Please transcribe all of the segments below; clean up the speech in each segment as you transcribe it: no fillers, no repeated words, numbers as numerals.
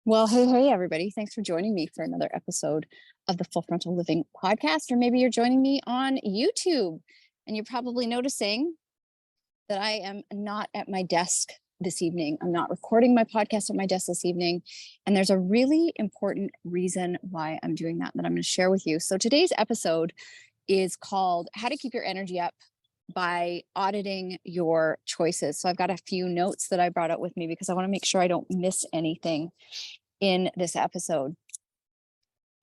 Well, hey, everybody. Thanks for joining me for another episode of the Full Frontal Living podcast. Or maybe you're joining me on YouTube and you're probably noticing that I am not at my desk this evening. I'm not recording my podcast at my desk this evening. And there's a really important reason why I'm doing that I'm going to share with you. So today's episode is called How to Keep Your Energy Up by Auditing Your Choices. So I've got a few notes that I brought out with me because I want to make sure I don't miss anything in this episode.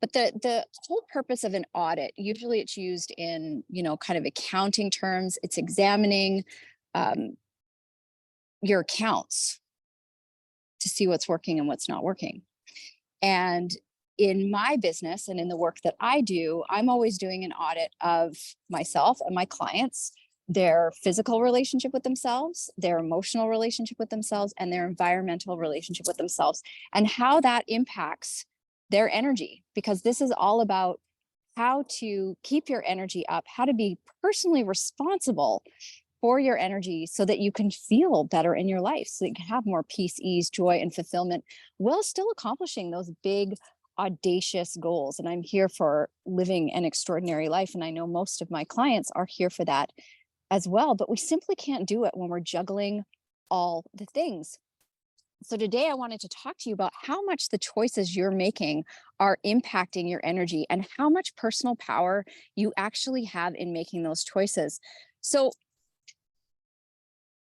But the whole purpose of an audit, usually it's used in, kind of accounting terms. It's examining your accounts to see what's working and what's not working. And in my business and in the work that I do, I'm always doing an audit of myself and my clients, their physical relationship with themselves, their emotional relationship with themselves, and their environmental relationship with themselves, and how that impacts their energy. Because this is all about how to keep your energy up, how to be personally responsible for your energy so that you can feel better in your life, so that you can have more peace, ease, joy, and fulfillment while still accomplishing those big, audacious goals. And I'm here for living an extraordinary life. And I know most of my clients are here for that as well, but we simply can't do it when we're juggling all the things. So today I wanted to talk to you about how much the choices you're making are impacting your energy and how much personal power you actually have in making those choices. So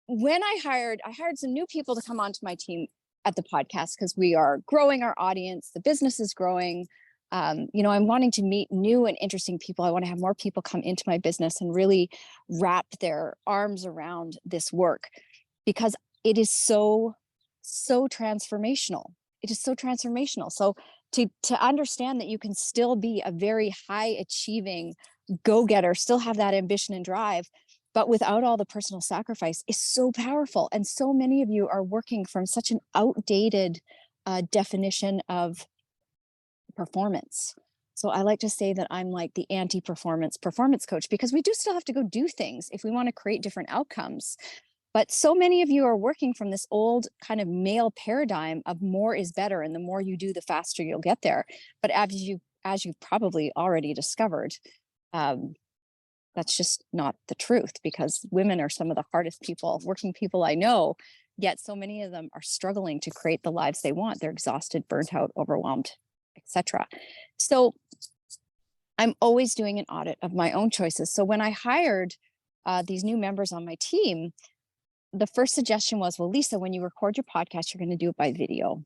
when I hired some new people to come onto my team at the podcast because we are growing our audience, the business is growing. I'm wanting to meet new and interesting people. I want to have more people come into my business and really wrap their arms around this work because it is so transformational. It is so transformational. So to understand that you can still be a very high achieving go-getter, still have that ambition and drive, but without all the personal sacrifice is so powerful. And so many of you are working from such an outdated definition of performance. So I like to say that I'm like the anti-performance coach because we do still have to go do things if we want to create different outcomes. But so many of you are working from this old kind of male paradigm of more is better, and the more you do, the faster you'll get there. But as you've probably already discovered, that's just not the truth, because women are some of the hardest working people I know, yet so many of them are struggling to create the lives they want. They're exhausted, burnt out, overwhelmed, etc. So I'm always doing an audit of my own choices. So when I hired these new members on my team, the first suggestion was, well, Lisa, when you record your podcast, you're going to do it by video.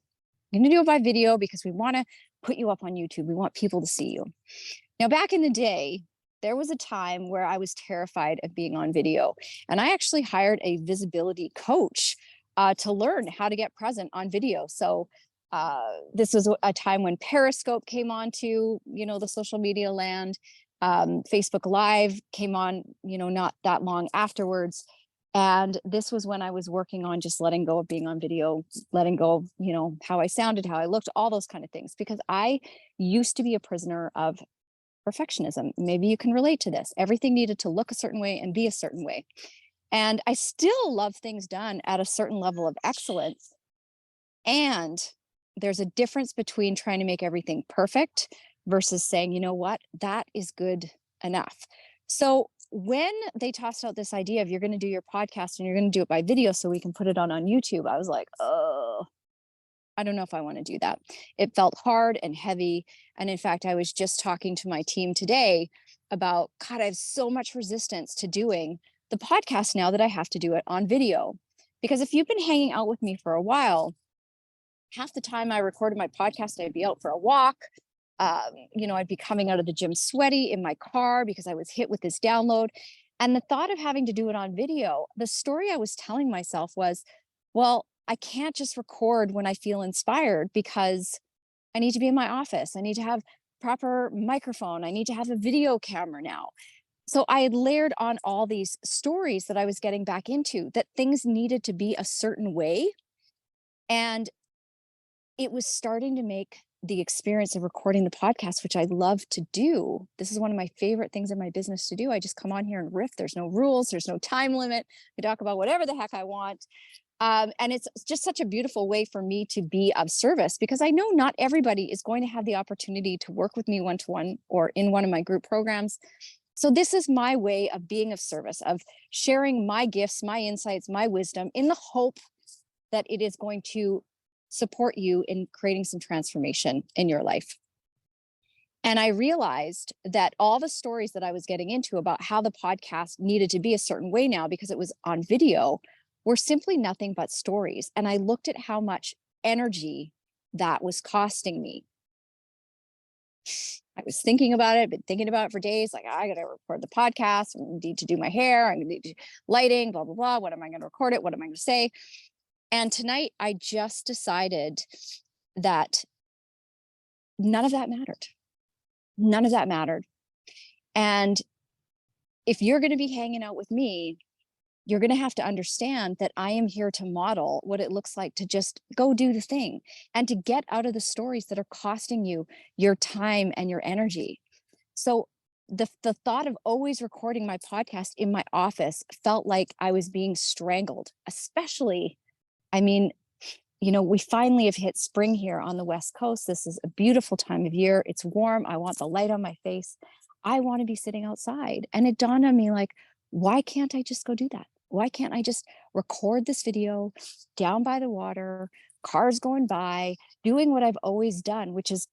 You're going to do it by video because we want to put you up on YouTube. We want people to see you. Now, back in the day, there was a time where I was terrified of being on video. And I actually hired a visibility coach to learn how to get present on video. So this was a time when Periscope came on to, the social media land. Facebook Live came on, not that long afterwards. And this was when I was working on just letting go of being on video, letting go of, how I sounded, how I looked, all those kind of things, because I used to be a prisoner of perfectionism. Maybe you can relate to this. Everything needed to look a certain way and be a certain way. And I still love things done at a certain level of excellence. And there's a difference between trying to make everything perfect versus saying, you know what, that is good enough. So when they tossed out this idea of you're going to do your podcast and you're going to do it by video so we can put it on YouTube, I was like, oh, I don't know if I want to do that. It felt hard and heavy. And in fact, I was just talking to my team today about, God, I have so much resistance to doing the podcast now that I have to do it on video. Because if you've been hanging out with me for a while, half the time I recorded my podcast, I'd be out for a walk. I'd be coming out of the gym sweaty in my car because I was hit with this download. And the thought of having to do it on video, the story I was telling myself was, well, I can't just record when I feel inspired because I need to be in my office. I need to have proper microphone. I need to have a video camera now. So I had layered on all these stories that I was getting back into, that things needed to be a certain way. And it was starting to make the experience of recording the podcast, which I love to do. This is one of my favorite things in my business to do. I just come on here and riff. There's no rules. There's no time limit. I talk about whatever the heck I want. And it's just such a beautiful way for me to be of service because I know not everybody is going to have the opportunity to work with me one to one or in one of my group programs. So, this is my way of being of service, of sharing my gifts, my insights, my wisdom in the hope that it is going to support you in creating some transformation in your life. And I realized that all the stories that I was getting into about how the podcast needed to be a certain way now because it was on video were simply nothing but stories. And I looked at how much energy that was costing me. I was thinking about it, I've been thinking about it for days. Like, I got to record the podcast. I need to do my hair. I need to do lighting, blah, blah, blah. What am I going to record it? What am I going to say? And tonight I just decided that none of that mattered. None of that mattered. And if you're going to be hanging out with me, you're going to have to understand that I am here to model what it looks like to just go do the thing and to get out of the stories that are costing you your time and your energy. So the thought of always recording my podcast in my office felt like I was being strangled, especially, I mean, we finally have hit spring here on the West Coast. This is a beautiful time of year. It's warm. I want the light on my face. I want to be sitting outside. And it dawned on me like, why can't I just go do that? Why can't I just record this video down by the water, cars going by, doing what I've always done, which is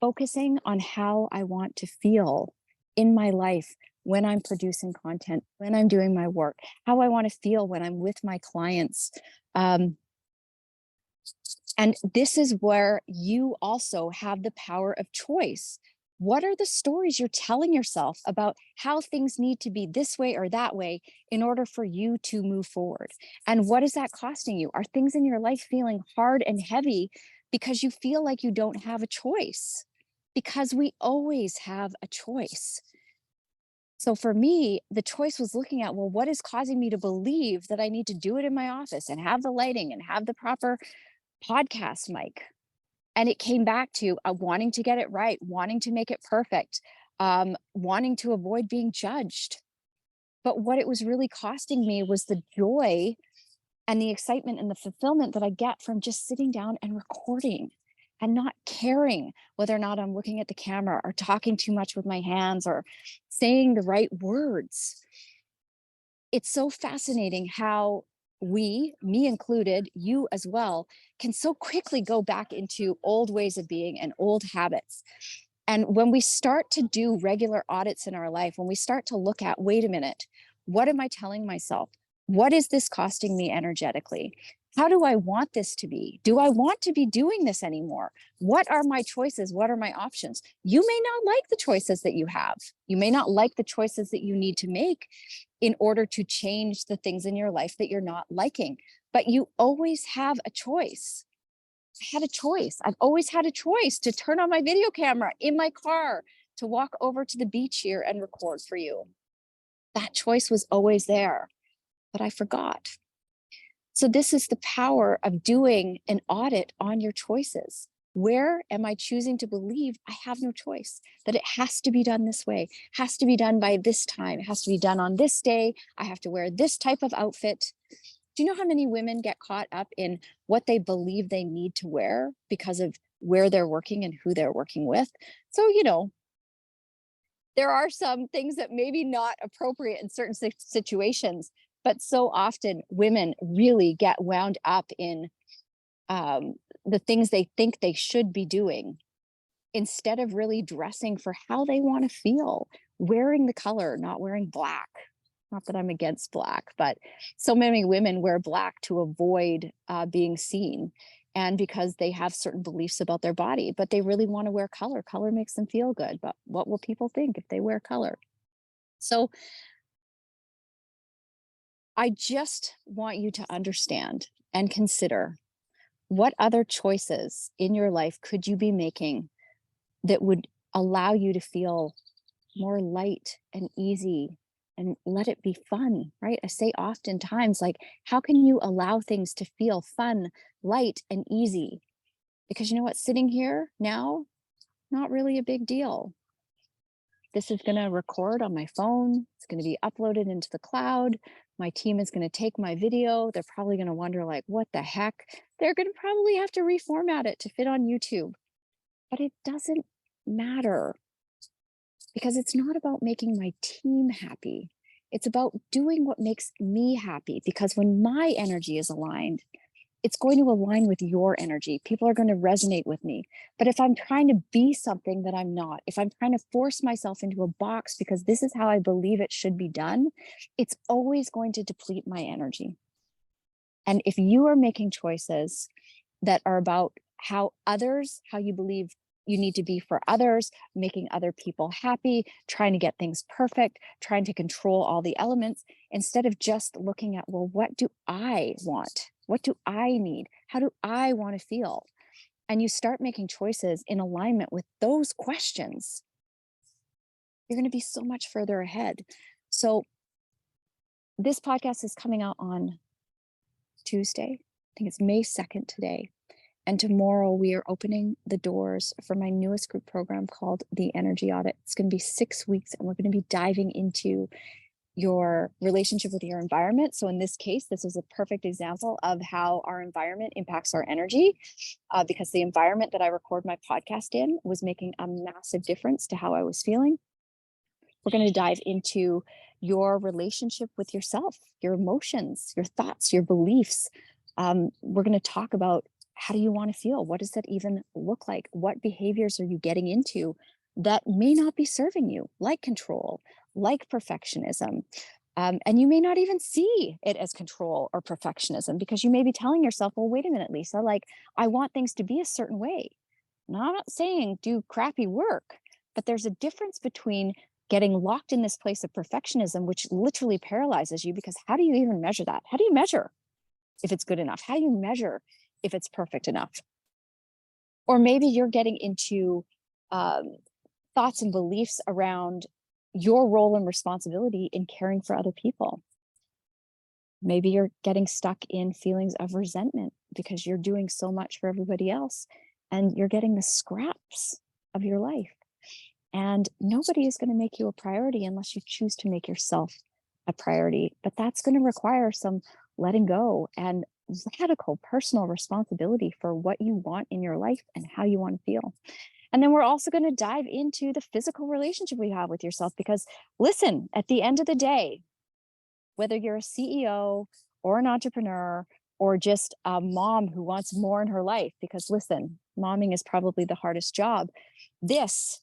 focusing on how I want to feel in my life when I'm producing content, when I'm doing my work, how I want to feel when I'm with my clients. And this is where you also have the power of choice. What are the stories you're telling yourself about how things need to be this way or that way in order for you to move forward? And what is that costing you? Are things in your life feeling hard and heavy because you feel like you don't have a choice? Because we always have a choice. So for me, the choice was looking at, well, what is causing me to believe that I need to do it in my office and have the lighting and have the proper podcast mic? And it came back to wanting to get it right, wanting to make it perfect, wanting to avoid being judged. But what it was really costing me was the joy and the excitement and the fulfillment that I get from just sitting down and recording and not caring whether or not I'm looking at the camera or talking too much with my hands or saying the right words. It's so fascinating how we, me included, you as well, can so quickly go back into old ways of being and old habits. And when we start to do regular audits in our life, when we start to look at, wait a minute, what am I telling myself? What is this costing me energetically? How do I want this to be? Do I want to be doing this anymore? What are my choices? What are my options? You may not like the choices that you have. You may not like the choices that you need to make in order to change the things in your life that you're not liking, but you always have a choice. I had a choice. I've always had a choice to turn on my video camera in my car, to walk over to the beach here and record for you. That choice was always there, but I forgot. So this is the power of doing an audit on your choices. Where am I choosing to believe I have no choice, that it has to be done this way, has to be done by this time, it has to be done on this day, I have to wear this type of outfit? Do you know how many women get caught up in what they believe they need to wear because of where they're working and who they're working with? So, there are some things that maybe not appropriate in certain situations, but so often women really get wound up in the things they think they should be doing instead of really dressing for how they want to feel, wearing the color, not wearing black. Not that I'm against black, but so many women wear black to avoid being seen and because they have certain beliefs about their body, but they really want to wear color. Color makes them feel good, but what will people think if they wear color? So I just want you to understand and consider, what other choices in your life could you be making that would allow you to feel more light and easy and let it be fun, right? I say oftentimes, like, how can you allow things to feel fun, light, and easy? Because you know what, sitting here now, not really a big deal. This is going to record on my phone. It's going to be uploaded into the cloud. My team is going to take my video. They're probably going to wonder, like, what the heck? They're going to probably have to reformat it to fit on YouTube. But it doesn't matter, because it's not about making my team happy. It's about doing what makes me happy, because when my energy is aligned, it's going to align with your energy. People are going to resonate with me. But if I'm trying to be something that I'm not, if I'm trying to force myself into a box because this is how I believe it should be done, it's always going to deplete my energy. And if you are making choices that are about how you believe you need to be for others, making other people happy, trying to get things perfect, trying to control all the elements, instead of just looking at, well, what do I want? What do I need? How do I want to feel? And you start making choices in alignment with those questions, you're going to be so much further ahead. So this podcast is coming out on Tuesday. I think it's May 2nd today. And tomorrow we are opening the doors for my newest group program called the Energy Audit. It's going to be 6 weeks, and we're going to be diving into your relationship with your environment. So in this case, this is a perfect example of how our environment impacts our energy, because the environment that I record my podcast in was making a massive difference to how I was feeling. We're going to dive into your relationship with yourself, your emotions, your thoughts, your beliefs. We're going to talk about, how do you want to feel? What does that even look like? What behaviors are you getting into that may not be serving you, like control, like perfectionism? And you may not even see it as control or perfectionism, because you may be telling yourself, well, wait a minute, Lisa, like, I want things to be a certain way. Now, I'm not saying do crappy work, but there's a difference between getting locked in this place of perfectionism, which literally paralyzes you, because how do you even measure that? How do you measure if it's good enough? How do you measure if it's perfect enough? Or maybe you're getting into thoughts and beliefs around your role and responsibility in caring for other people. Maybe you're getting stuck in feelings of resentment because you're doing so much for everybody else and you're getting the scraps of your life. And nobody is going to make you a priority unless you choose to make yourself a priority. But that's going to require some letting go and radical personal responsibility for what you want in your life and how you want to feel. And then we're also going to dive into the physical relationship we have with yourself, because listen, at the end of the day, whether you're a CEO or an entrepreneur or just a mom who wants more in her life, because listen, momming is probably the hardest job. This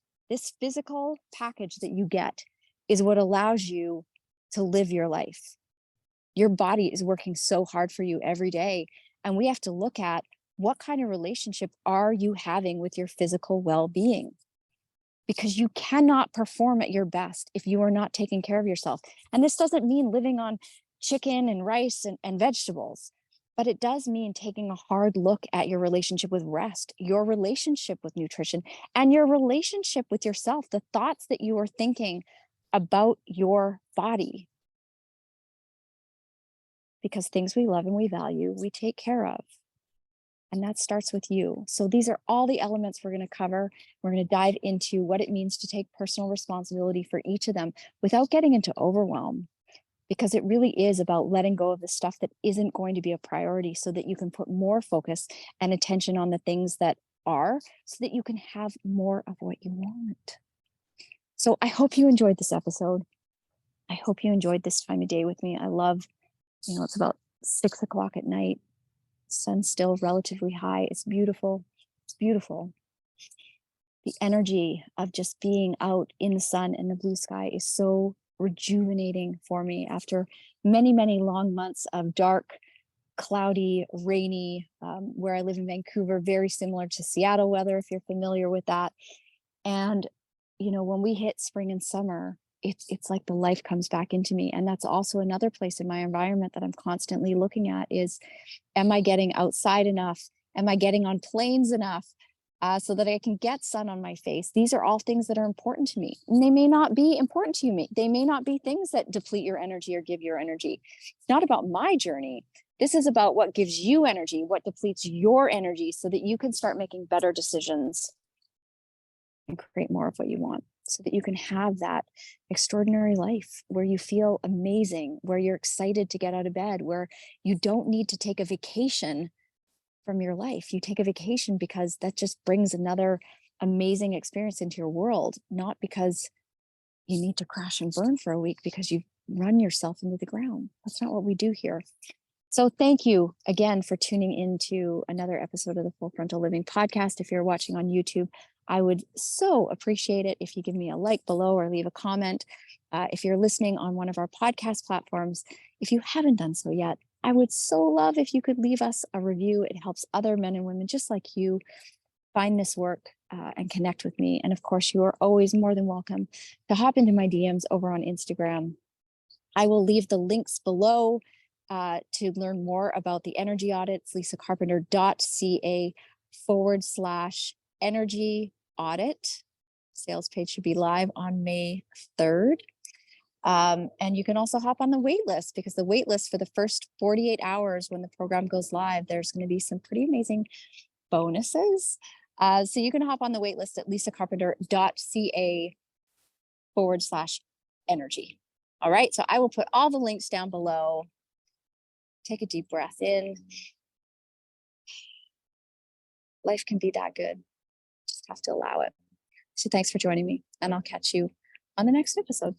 physical package that you get is what allows you to live your life. Your body is working so hard for you every day. And we have to look at, what kind of relationship are you having with your physical well-being? Because you cannot perform at your best if you are not taking care of yourself. And this doesn't mean living on chicken and rice and vegetables, but it does mean taking a hard look at your relationship with rest, your relationship with nutrition, and your relationship with yourself, the thoughts that you are thinking about your body. Because things we love and we value, we take care of. And that starts with you. So these are all the elements we're going to cover. We're going to dive into what it means to take personal responsibility for each of them without getting into overwhelm, because it really is about letting go of the stuff that isn't going to be a priority, so that you can put more focus and attention on the things that are, so that you can have more of what you want. So I hope you enjoyed this episode. I hope you enjoyed this time of day with me. I love, it's about 6 o'clock at night. Sun's still relatively high. It's beautiful. It's beautiful. The energy of just being out in the sun and the blue sky is so rejuvenating for me after many, many long months of dark, cloudy, rainy, where I live in Vancouver, very similar to Seattle weather, if you're familiar with that. And, when we hit spring and summer, it's like the life comes back into me. And that's also another place in my environment that I'm constantly looking at is, am I getting outside enough? Am I getting on planes enough so that I can get sun on my face? These are all things that are important to me. And they may not be important to you. They may not be things that deplete your energy or give your energy. It's not about my journey. This is about what gives you energy, what depletes your energy, so that you can start making better decisions and create more of what you want. so that you can have that extraordinary life where you feel amazing, where you're excited to get out of bed, where you don't need to take a vacation from your life. You take a vacation because that just brings another amazing experience into your world, not because you need to crash and burn for a week because you've run yourself into the ground. That's not what we do here. So thank you again for tuning into another episode of the Full Frontal Living podcast. If you're watching on YouTube, I would so appreciate it if you give me a like below or leave a comment. If you're listening on one of our podcast platforms, if you haven't done so yet, I would so love if you could leave us a review. It helps other men and women just like you find this work and connect with me. And of course, you are always more than welcome to hop into my DMs over on Instagram. I will leave the links below to learn more about the energy audits, lisacarpenter.ca/energy audit. Sales page should be live on May 3rd. And you can also hop on the wait list, because the wait list for the first 48 hours when the program goes live, there's going to be some pretty amazing bonuses. So you can hop on the wait list at lisacarpenter.ca/energy. All right, so I will put all the links down below. Take a deep breath in. Life can be that good. Just have to allow it. So thanks for joining me, and I'll catch you on the next episode.